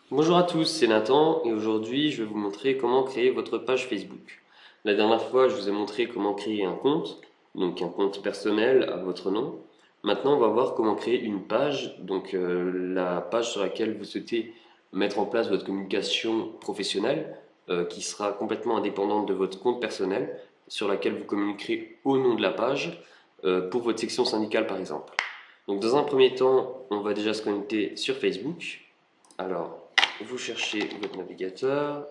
Bonjour à tous, c'est Nathan et aujourd'hui je vais vous montrer comment créer votre page Facebook. La dernière fois je vous ai montré comment créer un compte, donc un compte personnel à votre nom. Maintenant on va voir comment créer une page, donc la page sur laquelle vous souhaitez mettre en place votre communication professionnelle qui sera complètement indépendante de votre compte personnel, sur laquelle vous communiquerez au nom de la page pour votre section syndicale par exemple. Donc dans un premier temps on va déjà se connecter sur Facebook. Alors vous cherchez votre navigateur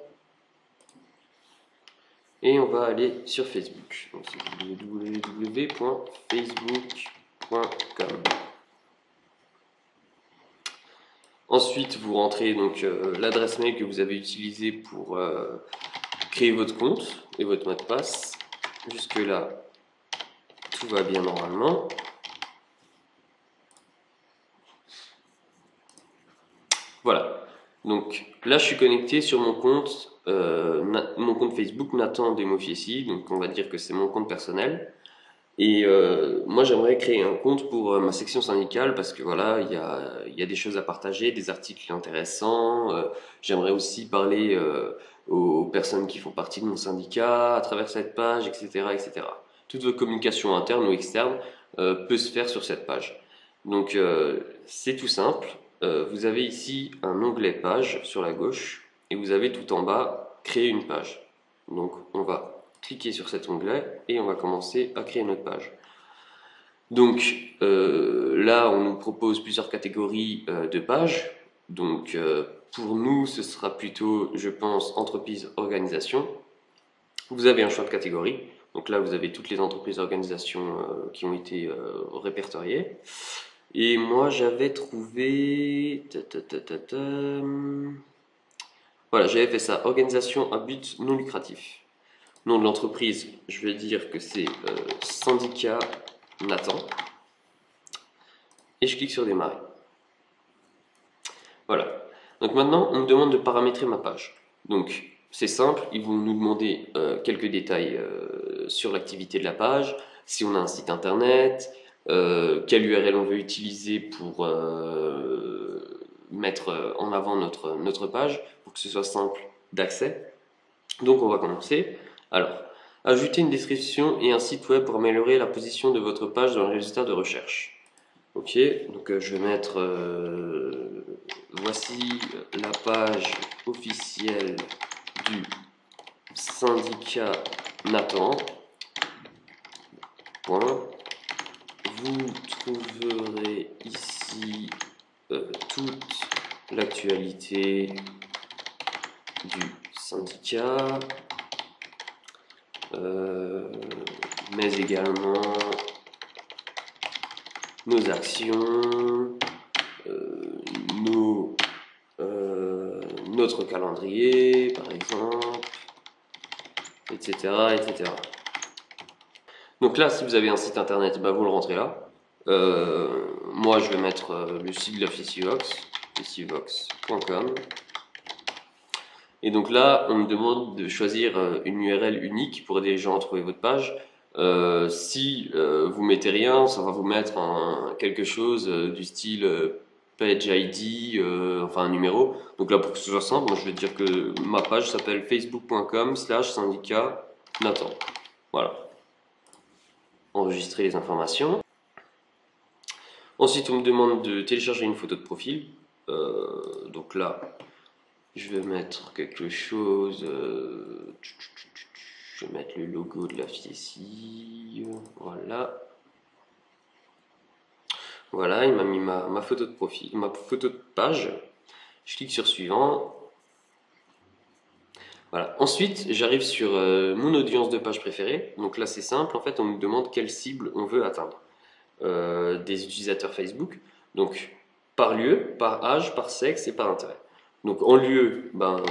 et on va aller sur Facebook. Donc c'est www.facebook.com. Ensuite, vous rentrez donc l'adresse mail que vous avez utilisée pour créer votre compte et votre mot de passe. Jusque là, tout va bien normalement. Voilà. Donc là, je suis connecté sur mon compte Facebook Nathan Demofiessi. Donc on va dire que c'est mon compte personnel. Et moi, j'aimerais créer un compte pour ma section syndicale parce que voilà, il y a des choses à partager, des articles intéressants. J'aimerais aussi parler aux personnes qui font partie de mon syndicat à travers cette page, etc., etc. Toute votre communication interne ou externe peut se faire sur cette page. Donc c'est tout simple. Vous avez ici un onglet page sur la gauche et vous avez tout en bas créer une page. Donc on va cliquer sur cet onglet et on va commencer à créer notre page. Donc là on nous propose plusieurs catégories de pages. Donc pour nous ce sera plutôt, je pense, entreprise, organisation. Vous avez un choix de catégorie. Donc là vous avez toutes les entreprises et organisations qui ont été répertoriées. Et moi j'avais trouvé... Voilà, j'avais fait ça, organisation à but non lucratif. Nom de l'entreprise, je vais dire que c'est syndicat Nathan. Et je clique sur démarrer. Voilà. Donc maintenant, on me demande de paramétrer ma page. Donc c'est simple, ils vont nous demander quelques détails sur l'activité de la page, si on a un site internet, quelle URL on veut utiliser pour mettre en avant notre page, pour que ce soit simple d'accès. Donc on va commencer. Alors, ajouter une description et un site web pour améliorer la position de votre page dans les résultats de recherche. Ok, donc je vais mettre voici la page officielle du syndicat Nathan. Point. Vous trouverez ici toute l'actualité du syndicat, mais également nos actions, notre calendrier par exemple, etc., etc. Donc là, si vous avez un site internet, bah, vous le rentrez là. Moi, je vais mettre le site de la Fissivox, fissivox.com. Et donc là, on me demande de choisir une URL unique pour aider les gens à trouver votre page. Si vous mettez rien, ça va vous mettre quelque chose du style page ID, enfin un numéro. Donc là, pour que ce soit simple, moi je vais dire que ma page s'appelle facebook.com/syndicat Nathan. Voilà. Enregistrer les informations. Ensuite, on me demande de télécharger une photo de profil. Donc là, je vais mettre quelque chose. Je vais mettre le logo de la Fiessi. Voilà. Voilà, il m'a mis ma photo de profil, ma photo de page. Je clique sur suivant. Voilà. Ensuite, j'arrive sur mon audience de page préférée. Donc là, c'est simple. En fait, on me demande quelle cible on veut atteindre. Des utilisateurs Facebook. Donc, par lieu, par âge, par sexe et par intérêt. Donc en lieu, ben,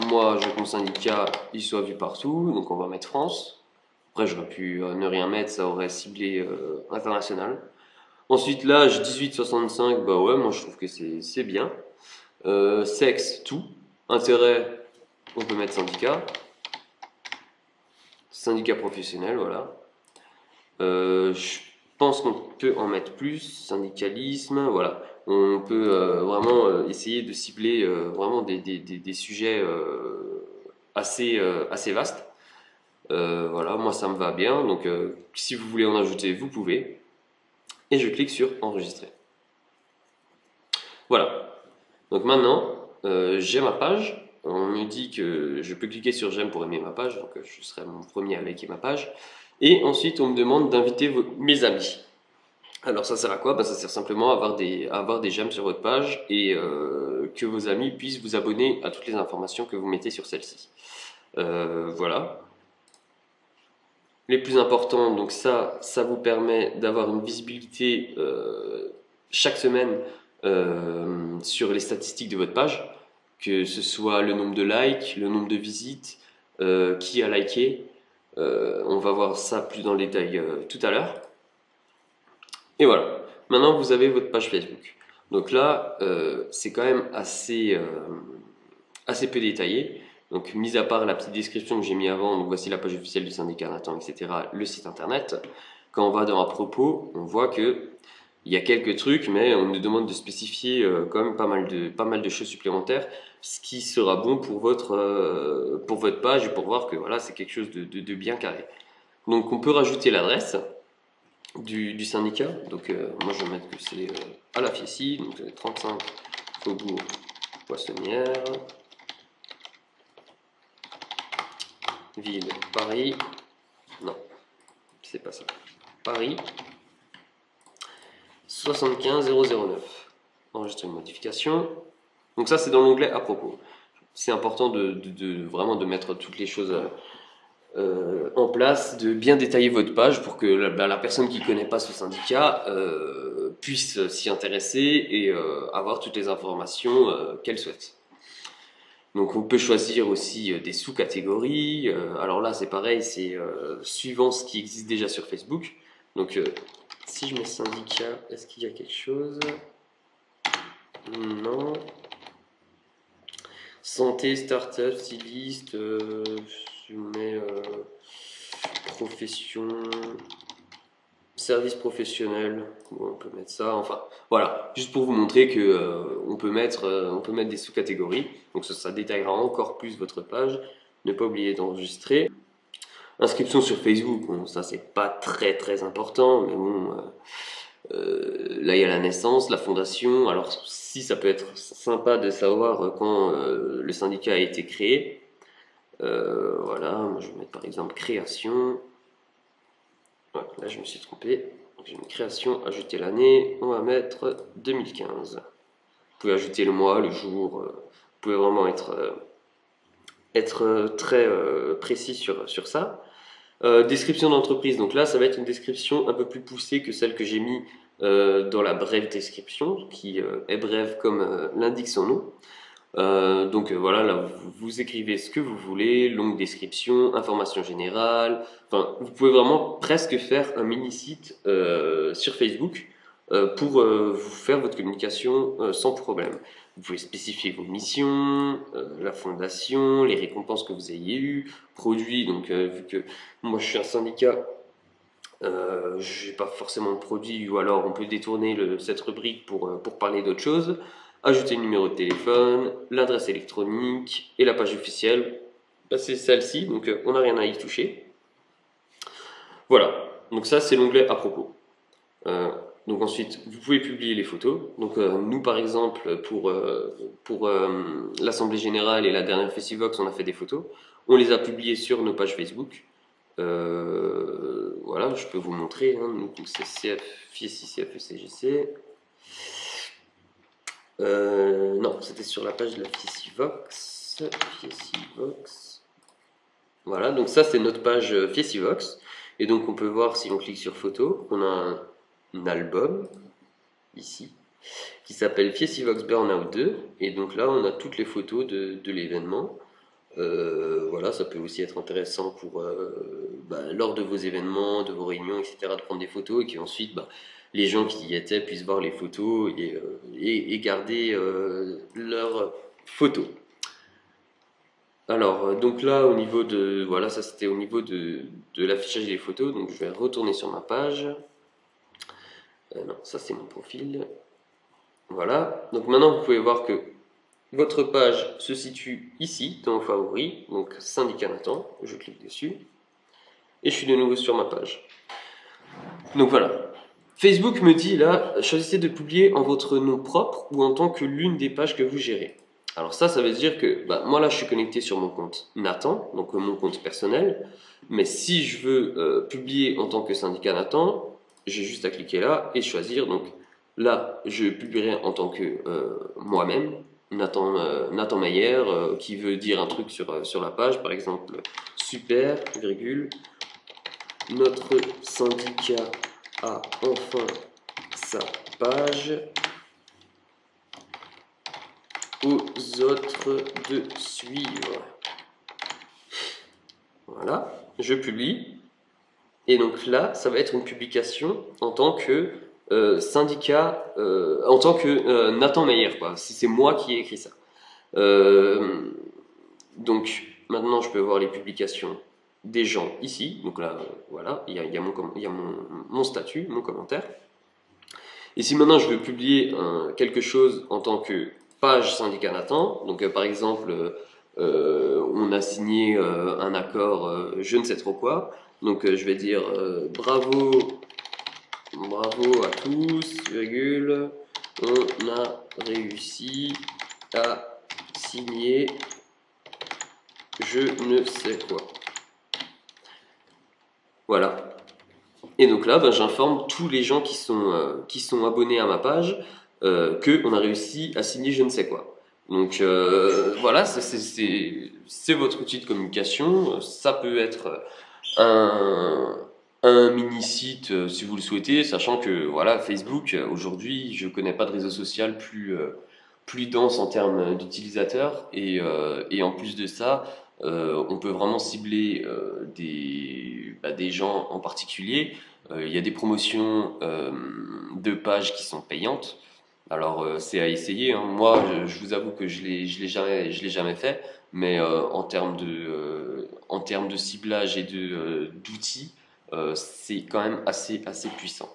moi je veux que mon syndicat il soit vu partout, donc on va mettre France. Après j'aurais pu ne rien mettre, ça aurait ciblé international. Ensuite l'âge 18-65, bah ouais, moi je trouve que c'est bien. Sexe, tout. Intérêt, on peut mettre syndicat. Syndicat professionnel, voilà. pense qu'on peut en mettre plus, syndicalisme, voilà. On peut vraiment essayer de cibler vraiment des sujets assez vastes. Voilà, moi ça me va bien, donc si vous voulez en ajouter, vous pouvez. Et je clique sur enregistrer. Voilà, donc maintenant j'ai ma page. On me dit que je peux cliquer sur j'aime pour aimer ma page, donc je serai mon premier à liker ma page. Et ensuite on me demande d'inviter mes amis. Alors ça sert à quoi? Ça sert simplement à avoir des j'aime sur votre page et que vos amis puissent vous abonner à toutes les informations que vous mettez sur celle-ci. Voilà. Les plus importants, donc ça vous permet d'avoir une visibilité chaque semaine sur les statistiques de votre page, que ce soit le nombre de likes, le nombre de visites, qui a liké. On va voir ça plus dans le détail tout à l'heure. Et voilà, maintenant vous avez votre page Facebook. Donc là, c'est quand même assez peu détaillé. Donc, mis à part la petite description que j'ai mis avant, donc voici la page officielle du syndicat Nathan, etc., le site internet. Quand on va dans à propos, on voit que il y a quelques trucs, mais on nous demande de spécifier quand même pas mal de choses supplémentaires, ce qui sera bon pour votre page et pour voir que voilà, c'est quelque chose de bien carré. Donc, on peut rajouter l'adresse du syndicat. Donc, moi, je vais mettre que c'est à la Fiessi, donc 35 Faubourg Poissonnière. Ville, Paris, non, c'est pas ça, Paris, 75 009, enregistrer une modification, donc ça c'est dans l'onglet à propos, c'est important vraiment de mettre toutes les choses en place, de bien détailler votre page pour que la personne qui ne connaît pas ce syndicat puisse s'y intéresser et avoir toutes les informations qu'elle souhaite. Donc on peut choisir aussi des sous-catégories. Alors là c'est pareil, c'est suivant ce qui existe déjà sur Facebook. Donc si je mets syndicat, est-ce qu'il y a quelque chose? Non. Santé, start-up, styliste, je mets profession, service professionnel, bon, on peut mettre ça, enfin voilà, juste pour vous montrer que on peut mettre des sous-catégories, donc ça détaillera encore plus votre page. Ne pas oublier d'enregistrer. Inscription sur Facebook, bon, ça c'est pas très important, mais bon, là il y a la naissance, la fondation, alors si ça peut être sympa de savoir quand le syndicat a été créé, voilà, moi je vais mettre par exemple création. Ouais, là je me suis trompé. J'ai une création, ajouter l'année, on va mettre 2015. Vous pouvez ajouter le mois, le jour, vous pouvez vraiment être très précis sur ça. Description d'entreprise, donc là ça va être une description un peu plus poussée que celle que j'ai mis dans la brève description, qui est brève comme l'indique son nom. Donc voilà, là vous écrivez ce que vous voulez, longue description, information générale, enfin vous pouvez vraiment presque faire un mini site sur Facebook pour vous faire votre communication sans problème. Vous pouvez spécifier vos missions, la fondation, les récompenses que vous ayez eues, produits, donc vu que moi je suis un syndicat, je n'ai pas forcément de produit, ou alors on peut détourner cette rubrique pour parler d'autre chose. Ajouter le numéro de téléphone, l'adresse électronique et la page officielle. C'est celle-ci, donc on n'a rien à y toucher. Voilà, donc ça c'est l'onglet à propos. Donc ensuite, vous pouvez publier les photos. Donc nous par exemple, pour l'Assemblée Générale et la dernière Festivox, on a fait des photos. On les a publiées sur nos pages Facebook. Voilà, je peux vous montrer. Hein. Donc c'est CF, Fiessi, CFECGC. Non, c'était sur la page de la Fiesivox. Fiesivox. Voilà, donc ça c'est notre page Fiesivox. Et donc on peut voir si on clique sur photo, on a un album ici qui s'appelle Fiesivox Burnout 2. Et donc là on a toutes les photos de l'événement. Voilà, ça peut aussi être intéressant pour lors de vos événements, de vos réunions, etc., de prendre des photos et qu'ensuite les gens qui y étaient puissent voir les photos et garder leurs photos. Alors, donc là, au niveau de... Voilà, ça c'était au niveau de l'affichage des photos. Donc je vais retourner sur ma page. Non, ça c'est mon profil. Voilà, donc maintenant vous pouvez voir que votre page se situe ici, dans vos favoris, donc syndicat Nathan, je clique dessus, et je suis de nouveau sur ma page. Donc voilà, Facebook me dit là, choisissez de publier en votre nom propre ou en tant que l'une des pages que vous gérez. Alors ça veut dire que moi là je suis connecté sur mon compte Nathan, donc mon compte personnel, mais si je veux publier en tant que syndicat Nathan, j'ai juste à cliquer là et choisir. Donc là je publierai en tant que moi-même, Nathan Mayer, qui veut dire un truc sur la page, par exemple super, virgule, notre syndicat a enfin sa page, aux autres de suivre. Voilà, je publie. Et donc là, ça va être une publication en tant que syndicat, en tant que Nathan Meyer, quoi. C'est moi qui ai écrit ça. Donc maintenant, je peux voir les publications des gens ici. Donc là, voilà, il y a mon statut, mon commentaire. Et si maintenant je veux publier quelque chose en tant que page syndicat Nathan, donc par exemple, on a signé un accord, je ne sais trop quoi, donc je vais dire bravo à tous, virgule, on a réussi à signer je ne sais quoi. Voilà. Et donc là, j'informe tous les gens qui sont abonnés à ma page qu'on a réussi à signer je ne sais quoi. Donc voilà, c'est votre outil de communication. Ça peut être un mini-site si vous le souhaitez, sachant que voilà, Facebook, aujourd'hui, je ne connais pas de réseau social plus dense en termes d'utilisateurs. Et en plus de ça, on peut vraiment cibler des gens en particulier. Il y a des promotions de pages qui sont payantes. Alors c'est à essayer, hein. Moi, je vous avoue que je l'ai jamais fait, mais en termes de ciblage et d'outils, c'est quand même assez puissant.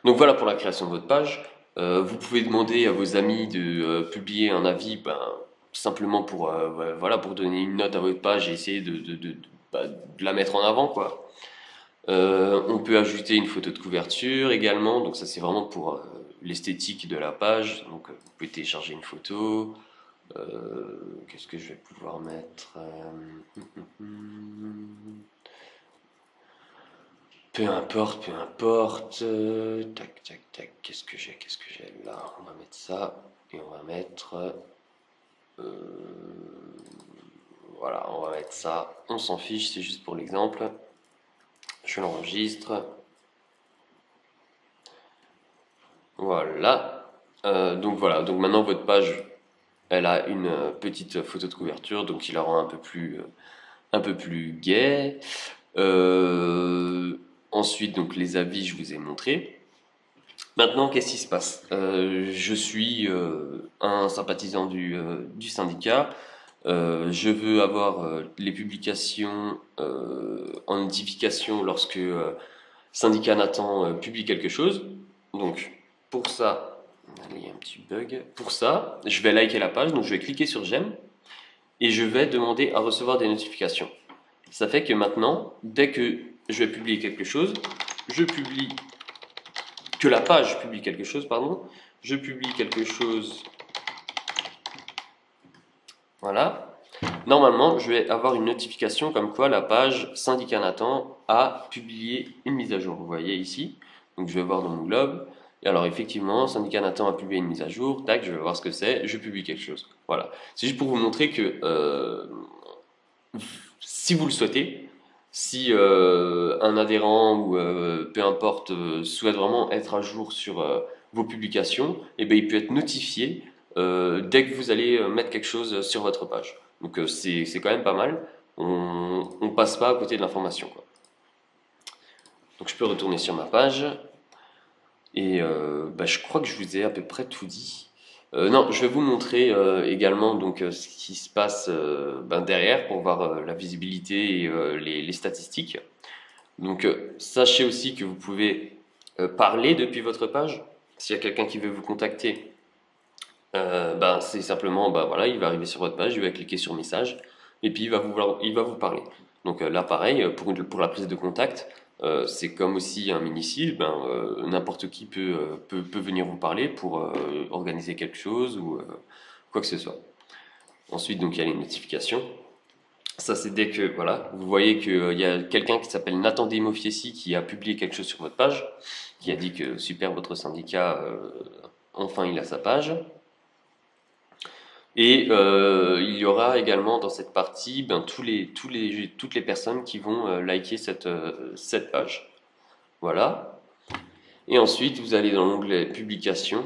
Donc voilà pour la création de votre page. Vous pouvez demander à vos amis de publier un avis, simplement pour voilà, pour donner une note à votre page et essayer de la mettre en avant, quoi. On peut ajouter une photo de couverture également, donc ça c'est vraiment pour l'esthétique de la page. Donc vous pouvez télécharger une photo. Qu'est-ce que je vais pouvoir mettre peu importe, peu importe. Tac, tac, tac. Qu'est-ce que j'ai là? On va mettre ça et on va mettre. Voilà, on va mettre ça. On s'en fiche, c'est juste pour l'exemple. Je l'enregistre. Voilà. Donc voilà. Donc maintenant votre page, elle a une petite photo de couverture, donc il la rend un peu plus gai. Ensuite, donc les avis, je vous ai montré. Maintenant, qu'est-ce qui se passe? Je suis un sympathisant du syndicat. Je veux avoir les publications en notification lorsque syndicat Nathan publie quelque chose. Donc, pour ça, il y a un petit bug. Pour ça, je vais liker la page, donc je vais cliquer sur j'aime et je vais demander à recevoir des notifications. Ça fait que maintenant, dès que je vais publier quelque chose, que la page publie quelque chose, pardon, je publie quelque chose, voilà. Normalement, je vais avoir une notification comme quoi la page syndicat Nathan a publié une mise à jour. Vous voyez ici, donc je vais voir dans mon globe. Et alors effectivement, syndicat Nathan a publié une mise à jour. Tac, je vais voir ce que c'est. Je publie quelque chose. Voilà. C'est juste pour vous montrer que si vous le souhaitez, si un adhérent ou peu importe souhaite vraiment être à jour sur vos publications, et ben, il peut être notifié dès que vous allez mettre quelque chose sur votre page. Donc c'est quand même pas mal. On passe pas à côté de l'information, quoi. Donc je peux retourner sur ma page et je crois que je vous ai à peu près tout dit. Non, je vais vous montrer également donc ce qui se passe derrière pour voir la visibilité et les statistiques. Donc sachez aussi que vous pouvez parler depuis votre page. S'il y a quelqu'un qui veut vous contacter, c'est simplement, voilà, il va arriver sur votre page, il va cliquer sur message, et puis il va vous parler. Donc là, pareil, pour la prise de contact, c'est comme aussi un mini-site, n'importe qui peut venir vous parler pour organiser quelque chose ou quoi que ce soit. Ensuite, donc, il y a les notifications. Ça, c'est dès que, voilà, vous voyez qu'il y a quelqu'un qui s'appelle Nathan Desmofiessi qui a publié quelque chose sur votre page, qui a dit que super, votre syndicat, enfin, il a sa page. Et il y aura également dans cette partie toutes les personnes qui vont liker cette page. Voilà. Et ensuite, vous allez dans l'onglet Publications.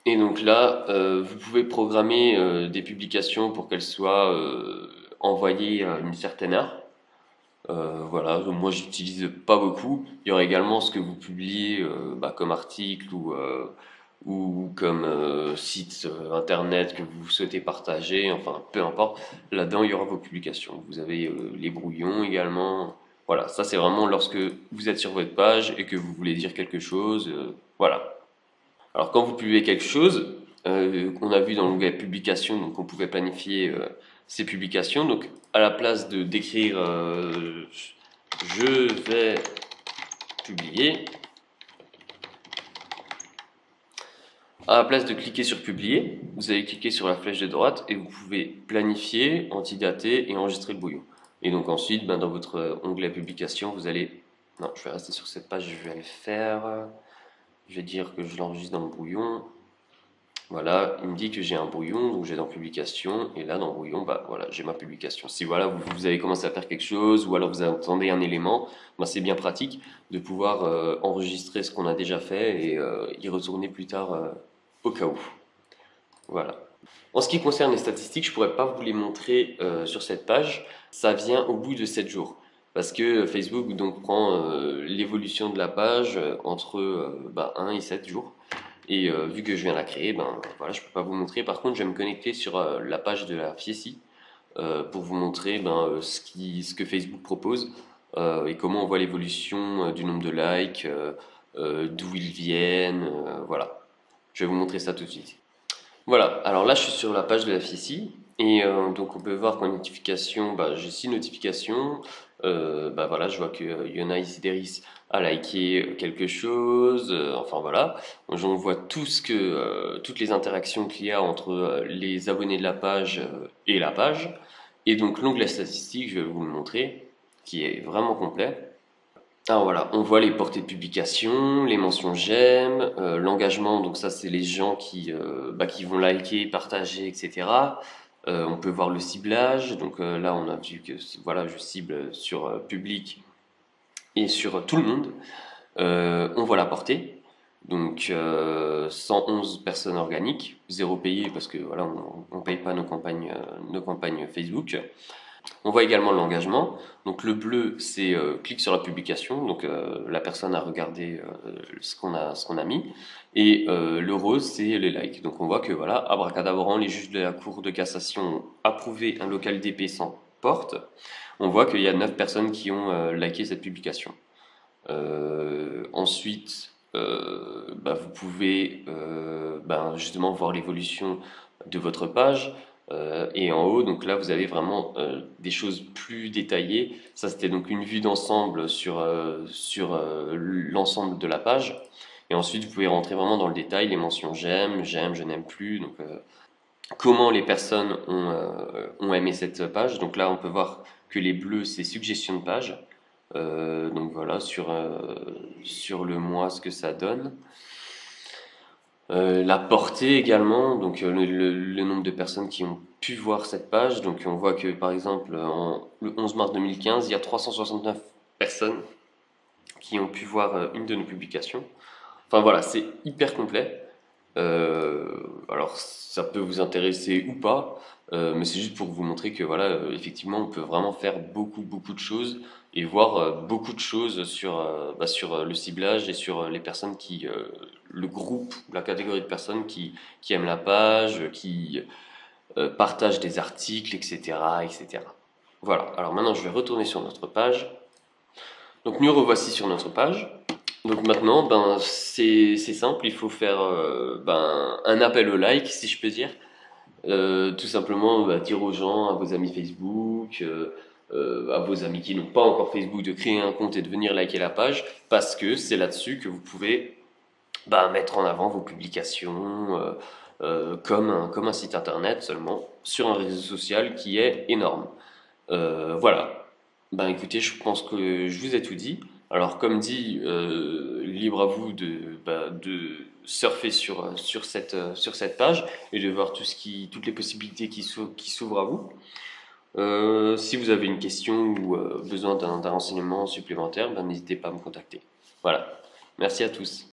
Et donc là, vous pouvez programmer des publications pour qu'elles soient envoyées à une certaine heure. Voilà, moi j'utilise pas beaucoup. Il y aura également ce que vous publiez comme article ou comme site internet que vous souhaitez partager, enfin peu importe. Là-dedans, il y aura vos publications. Vous avez les brouillons également. Voilà, ça c'est vraiment lorsque vous êtes sur votre page et que vous voulez dire quelque chose. Voilà. Alors quand vous publiez quelque chose, on a vu dans l'onglet publication, donc on pouvait planifier ces publications. Donc à la place de d'écrire je vais publier, à la place de cliquer sur publier, vous allez cliquer sur la flèche de droite et vous pouvez planifier, antidater et enregistrer le brouillon. Et donc ensuite, dans votre onglet publication, vous allez... Non, je vais rester sur cette page, je vais aller faire... Je vais dire que je l'enregistre dans le brouillon. Voilà, il me dit que j'ai un brouillon, donc j'ai dans publication, et là dans brouillon, voilà, j'ai ma publication. Si voilà, vous avez commencé à faire quelque chose, ou alors vous attendez un élément, c'est bien pratique de pouvoir enregistrer ce qu'on a déjà fait et y retourner plus tard au cas où. Voilà. En ce qui concerne les statistiques, je pourrais pas vous les montrer sur cette page, ça vient au bout de 7 jours. Parce que Facebook donc prend l'évolution de la page entre 1 et 7 jours. Et vu que je viens de la créer, voilà, je peux pas vous montrer. Par contre, je vais me connecter sur la page de la FIECI pour vous montrer ce que Facebook propose et comment on voit l'évolution du nombre de likes, d'où ils viennent, voilà. Je vais vous montrer ça tout de suite. Voilà, alors là je suis sur la page de la FIECI et donc on peut voir qu'en notification, j'ai 6 notifications. Voilà, je vois que Yona Isideris a liké quelque chose, enfin voilà. On voit toutes les interactions qu'il y a entre les abonnés de la page et la page. Et donc l'onglet statistiques, je vais vous le montrer, qui est vraiment complet. Alors voilà, on voit les portées de publication, les mentions j'aime, l'engagement, donc ça c'est les gens qui vont liker, partager, etc. On peut voir le ciblage, donc là on a vu que voilà, je cible sur public et sur tout le monde. On voit la portée, donc 111 personnes organiques, 0 payé parce que voilà, on ne paye pas nos campagnes Facebook. On voit également l'engagement. Donc le bleu, c'est clique sur la publication. Donc la personne a regardé ce qu'on a mis. Et le rose, c'est les likes. Donc on voit que voilà, abracadabran, les juges de la Cour de cassation ont approuvé un local d'épée sans porte. On voit qu'il y a 9 personnes qui ont liké cette publication. Ensuite, vous pouvez justement voir l'évolution de votre page. Et en haut, donc là, vous avez vraiment des choses plus détaillées. Ça, c'était donc une vue d'ensemble sur l'ensemble de la page. Et ensuite, vous pouvez rentrer vraiment dans le détail, les mentions j'aime, je n'aime plus. Donc, comment les personnes ont aimé cette page. Donc là, on peut voir que les bleus, c'est suggestion de page. Donc voilà, sur le mois, ce que ça donne. La portée également, donc le nombre de personnes qui ont pu voir cette page. Donc on voit que par exemple, le 11 mars 2015, il y a 369 personnes qui ont pu voir une de nos publications. Enfin voilà, c'est hyper complet. Alors ça peut vous intéresser ou pas, mais c'est juste pour vous montrer que voilà, effectivement, on peut vraiment faire beaucoup de choses et voir beaucoup de choses sur le ciblage et sur les personnes le groupe, la catégorie de personnes qui aiment la page, qui partagent des articles, etc., etc. Voilà. Alors maintenant, je vais retourner sur notre page. Donc nous revoici sur notre page. Donc maintenant, ben, c'est simple, il faut faire ben, un appel au like, si je peux dire. Tout simplement, bah, dire aux gens, à vos amis Facebook, à vos amis qui n'ont pas encore Facebook, de créer un compte et de venir liker la page, parce que c'est là-dessus que vous pouvez bah, mettre en avant vos publications, comme un site internet seulement, sur un réseau social qui est énorme. Voilà. Ben écoutez, je pense que je vous ai tout dit. Alors comme dit, libre à vous de surfer sur cette page et de voir toutes les possibilités qui s'ouvrent à vous. Si vous avez une question ou besoin d'un renseignement supplémentaire, ben, n'hésitez pas à me contacter. Voilà. Merci à tous.